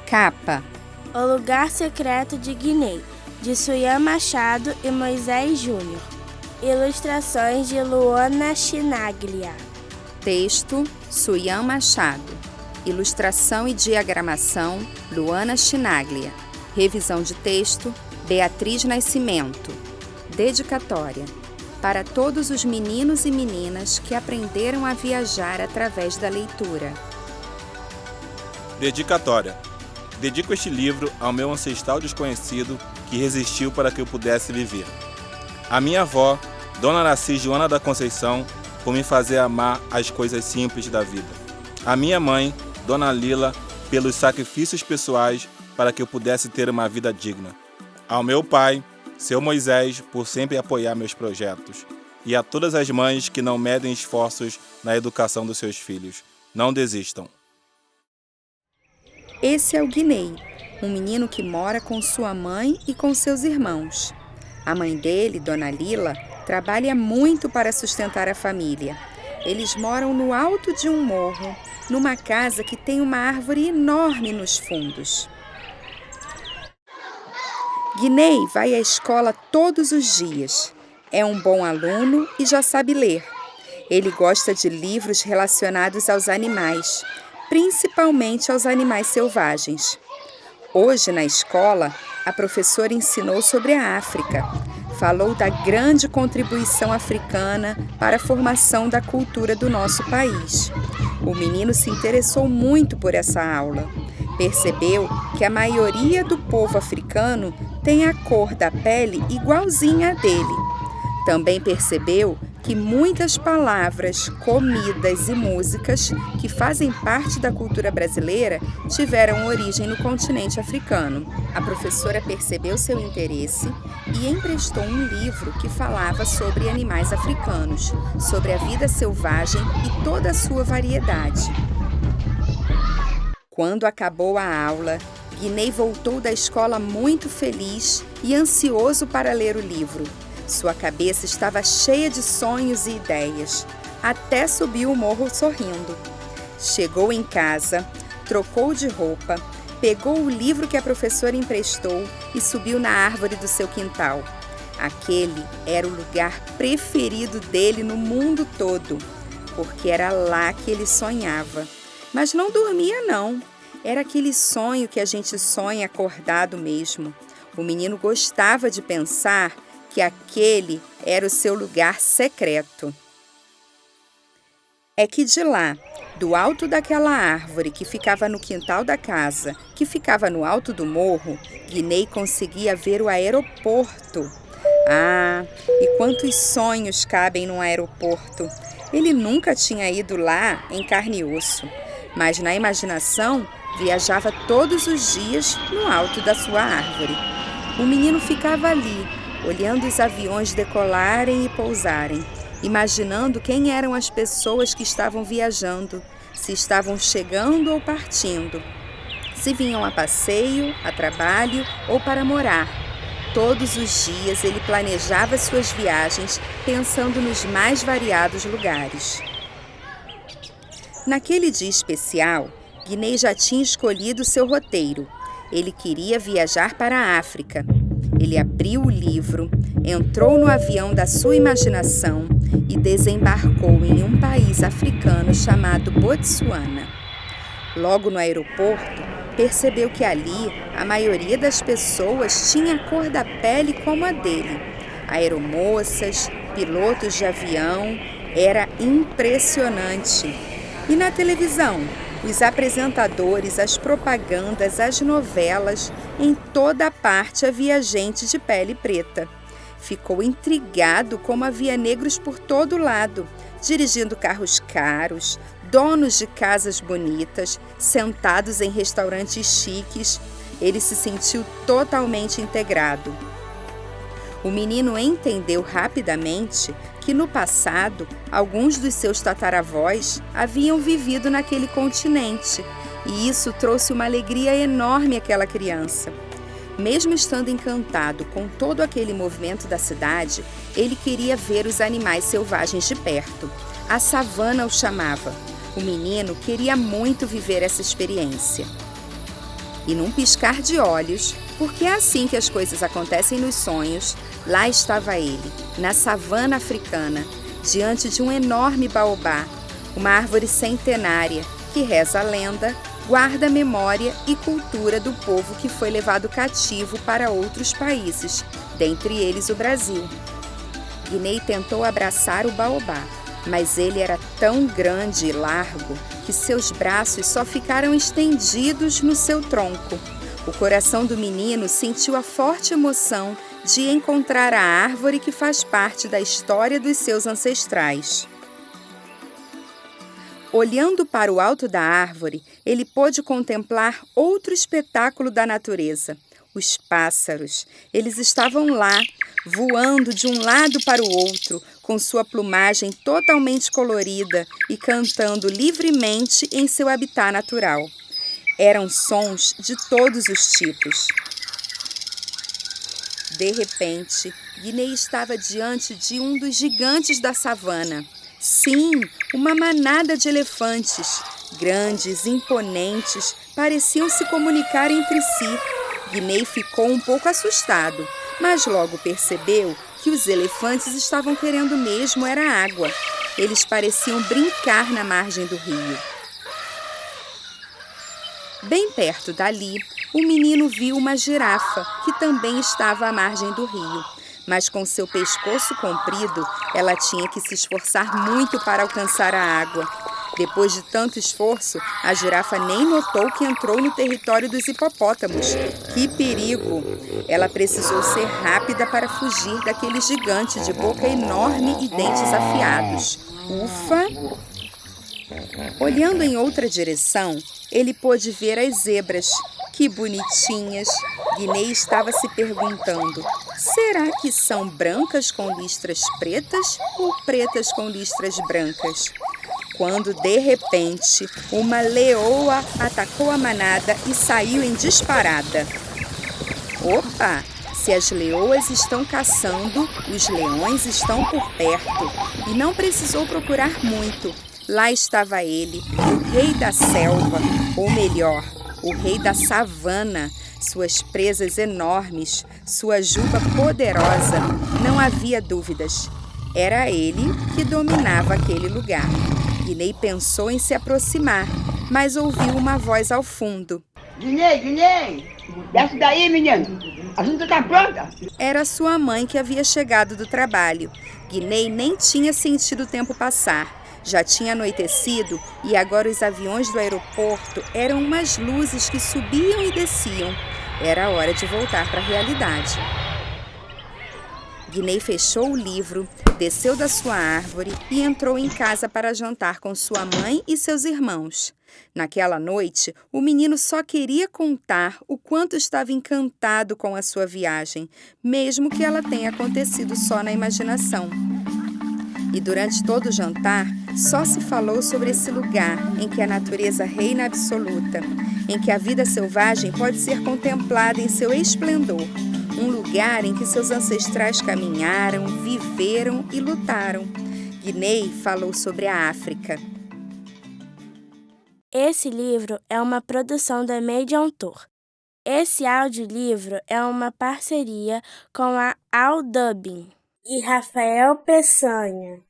Capa: O Lugar Secreto de Guiné, de Suyan Machado e Moisés Júnior. Ilustrações de Luana Chinaglia. Texto: Suyan Machado. Ilustração e diagramação: Luana Chinaglia. Revisão de texto: Beatriz Nascimento. Dedicatória: para todos os meninos e meninas que aprenderam a viajar através da leitura. Dedicatória: dedico este livro ao meu ancestral desconhecido que resistiu para que eu pudesse viver. A minha avó, Dona Araci Joana da Conceição, por me fazer amar as coisas simples da vida. A minha mãe, Dona Lila, pelos sacrifícios pessoais para que eu pudesse ter uma vida digna. Ao meu pai, Seu Moisés, por sempre apoiar meus projetos. E a todas as mães que não medem esforços na educação dos seus filhos. Não desistam. Esse é o Guinei, um menino que mora com sua mãe e com seus irmãos. A mãe dele, Dona Lila, trabalha muito para sustentar a família. Eles moram no alto de um morro, numa casa que tem uma árvore enorme nos fundos. Guinei vai à escola todos os dias. É um bom aluno e já sabe ler. Ele gosta de livros relacionados aos animais, principalmente aos animais selvagens. Hoje, na escola, a professora ensinou sobre a África. Falou da grande contribuição africana para a formação da cultura do nosso país. O menino se interessou muito por essa aula. Percebeu que a maioria do povo africano tem a cor da pele igualzinha a dele. Também percebeu que muitas palavras, comidas e músicas que fazem parte da cultura brasileira tiveram origem no continente africano. A professora percebeu seu interesse e emprestou um livro que falava sobre animais africanos, sobre a vida selvagem e toda a sua variedade. Quando acabou a aula, Guinei voltou da escola muito feliz e ansioso para ler o livro. Sua cabeça estava cheia de sonhos e ideias. Até subiu o morro sorrindo. Chegou em casa, trocou de roupa, pegou o livro que a professora emprestou e subiu na árvore do seu quintal. Aquele era o lugar preferido dele no mundo todo, porque era lá que ele sonhava. Mas não dormia, não. Era aquele sonho que a gente sonha acordado mesmo. O menino gostava de pensar que aquele era o seu lugar secreto. É que de lá, do alto daquela árvore que ficava no quintal da casa, que ficava no alto do morro, Guinei conseguia ver o aeroporto. Ah, e quantos sonhos cabem num aeroporto! Ele nunca tinha ido lá em carne e osso, mas na imaginação viajava todos os dias no alto da sua árvore. O menino ficava ali, olhando os aviões decolarem e pousarem, imaginando quem eram as pessoas que estavam viajando, se estavam chegando ou partindo, se vinham a passeio, a trabalho ou para morar. Todos os dias ele planejava suas viagens pensando nos mais variados lugares. Naquele dia especial, Guinei já tinha escolhido seu roteiro. Ele queria viajar para a África. Ele abriu o livro, entrou no avião da sua imaginação e desembarcou em um país africano chamado Botsuana. Logo no aeroporto, percebeu que ali a maioria das pessoas tinha a cor da pele como a dele. Aeromoças, pilotos de avião, era impressionante. E na televisão? Os apresentadores, as propagandas, as novelas, em toda parte havia gente de pele preta. Ficou intrigado como havia negros por todo lado, dirigindo carros caros, donos de casas bonitas, sentados em restaurantes chiques. Ele se sentiu totalmente integrado. O menino entendeu rapidamente que no passado, alguns dos seus tataravós haviam vivido naquele continente, e isso trouxe uma alegria enorme àquela criança. Mesmo estando encantado com todo aquele movimento da cidade, ele queria ver os animais selvagens de perto. A savana o chamava. O menino queria muito viver essa experiência. E num piscar de olhos, porque é assim que as coisas acontecem nos sonhos, lá estava ele, na savana africana, diante de um enorme baobá, uma árvore centenária que, reza a lenda, guarda a memória e cultura do povo que foi levado cativo para outros países, dentre eles o Brasil. Guinei tentou abraçar o baobá, mas ele era tão grande e largo que seus braços só ficaram estendidos no seu tronco. O coração do menino sentiu a forte emoção de encontrar a árvore que faz parte da história dos seus ancestrais. Olhando para o alto da árvore, ele pôde contemplar outro espetáculo da natureza. Os pássaros. Eles estavam lá, voando de um lado para o outro, com sua plumagem totalmente colorida e cantando livremente em seu habitat natural. Eram sons de todos os tipos. De repente, Guinei estava diante de um dos gigantes da savana. Sim, uma manada de elefantes, grandes, imponentes, pareciam se comunicar entre si. Guinei ficou um pouco assustado, mas logo percebeu que os elefantes estavam querendo mesmo era água. Eles pareciam brincar na margem do rio. Bem perto dali, o menino viu uma girafa, que também estava à margem do rio. Mas com seu pescoço comprido, ela tinha que se esforçar muito para alcançar a água. Depois de tanto esforço, a girafa nem notou que entrou no território dos hipopótamos. Que perigo! Ela precisou ser rápida para fugir daquele gigante de boca enorme e dentes afiados. Ufa! Olhando em outra direção, ele pôde ver as zebras. Que bonitinhas! Guinei estava se perguntando: será que são brancas com listras pretas ou pretas com listras brancas? Quando, de repente, uma leoa atacou a manada e saiu em disparada. Opa! Se as leoas estão caçando, os leões estão por perto. E não precisou procurar muito. Lá estava ele, o rei da selva, ou melhor, o rei da savana, suas presas enormes, sua juba poderosa. Não havia dúvidas. Era ele que dominava aquele lugar. Guinei pensou em se aproximar, mas ouviu uma voz ao fundo. Guinei, desce daí, menino. A gente está pronta. Era sua mãe que havia chegado do trabalho. Guinei nem tinha sentido o tempo passar. Já tinha anoitecido e agora os aviões do aeroporto eram umas luzes que subiam e desciam. Era hora de voltar para a realidade. Guinei fechou o livro, desceu da sua árvore e entrou em casa para jantar com sua mãe e seus irmãos. Naquela noite, o menino só queria contar o quanto estava encantado com a sua viagem, mesmo que ela tenha acontecido só na imaginação. E durante todo o jantar, só se falou sobre esse lugar em que a natureza reina absoluta, em que a vida selvagem pode ser contemplada em seu esplendor, um lugar em que seus ancestrais caminharam, viveram e lutaram. Guinei falou sobre a África. Esse livro é uma produção da Medium Tour. Esse audiolivro é uma parceria com a Audubon e Rafael Peçanha.